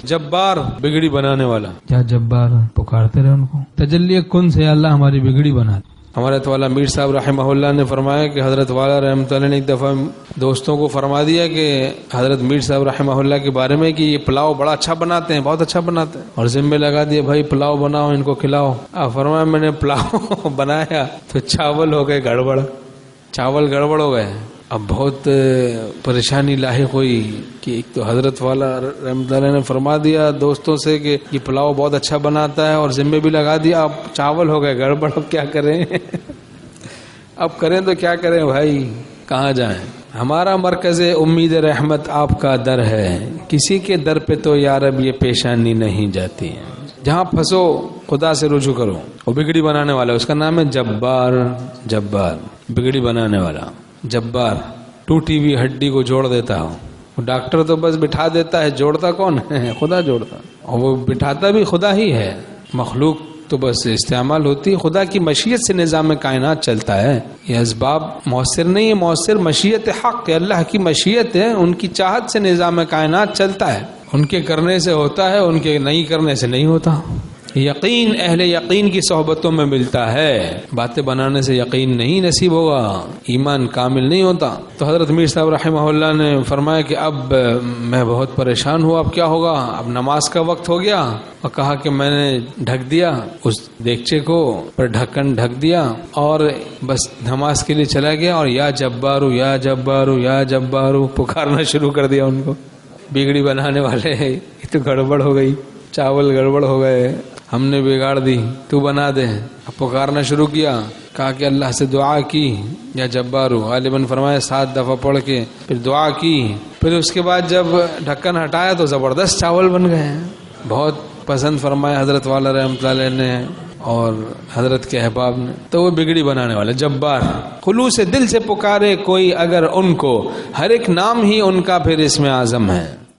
جبار بگڑی بنانے والا. کیا جبار پکارتے رہے ان کو. تجلی کن سے اللہ ہماری بگڑی بنا. ہمارے والا میر صاحب رحمہ اللہ نے فرمایا کہ حضرت والا رحمۃ اللہ نے ایک دفعہ دوستوں کو فرما دیا کہ حضرت میر صاحب رحمہ اللہ کے بارے میں کہ یہ پلاؤ بڑا اچھا بناتے ہیں، بہت اچھا بناتے ہیں، اور ذمہ لگا دیا بھائی پلاؤ بناؤ ان کو کھلاؤ. فرمایا میں نے پلاؤ بنایا تو چاول ہو گئے گڑبڑ، چاول گڑبڑ ہو گئے. اب بہت پریشانی لاحق ہوئی کہ ایک تو حضرت والا رحمۃ اللہ نے فرما دیا دوستوں سے کہ یہ پلاؤ بہت اچھا بناتا ہے اور ذمہ بھی لگا دیا، اب چاول ہو گئے گڑبڑ، اب کیا کریں؟ اب کریں تو کیا کریں بھائی، کہاں جائیں؟ ہمارا مرکز امید رحمت آپ کا در ہے، کسی کے در پہ تو یارب یہ پیشانی نہیں جاتی ہے. جہاں پھنسو خدا سے رجوع کرو. وہ بگڑی بنانے والا اس کا نام ہے جبار. جبار بگڑی بنانے والا. جبار ٹوٹی ہوئی ہڈی کو جوڑ دیتا ہو. ڈاکٹر تو بس بٹھا دیتا ہے، جوڑتا کون ہے؟ خدا جوڑتا، اور وہ بٹھاتا بھی خدا ہی ہے. مخلوق تو بس استعمال ہوتی، خدا کی مشیت سے نظام کائنات چلتا ہے. یہ اسباب مؤثر نہیں ہے، مؤثر مشیت حق ہے، اللہ کی مشیت ہے، ان کی چاہت سے نظام کائنات چلتا ہے. ان کے کرنے سے ہوتا ہے، ان کے نہیں کرنے سے نہیں ہوتا. یقین اہل یقین کی صحبتوں میں ملتا ہے، باتیں بنانے سے یقین نہیں نصیب ہوگا، ایمان کامل نہیں ہوتا. تو حضرت میر صاحب رحمہ اللہ نے فرمایا کہ اب میں بہت پریشان ہوا، اب کیا ہوگا؟ اب نماز کا وقت ہو گیا، اور کہا کہ میں نے ڈھک دیا اس دیگچے کو، پر ڈھکن ڈھک دیا اور بس نماز کے لیے چلا گیا، اور یا جبارو یا جبارو یا جبارو پکارنا شروع کر دیا ان کو. بگڑی بنانے والے یہ تو گڑبڑ ہو گئی، چاول گڑبڑ ہو گئے، ہم نے بگاڑ دی، تو بنا دے. اب پکارنا شروع کیا، کہا کہ اللہ سے دعا کی یا جبارو، غالباً فرمایا 7 دفعہ پڑھ کے پھر دعا کی. پھر اس کے بعد جب ڈھکن ہٹایا تو زبردست چاول بن گئے. بہت پسند فرمایا حضرت والا رحمۃ اللہ نے اور حضرت کے احباب نے. تو وہ بگڑی بنانے والے جبار. خلوص دل سے پکارے کوئی اگر ان کو، ہر ایک نام ہی ان کا پھر اسم اعظم ہے.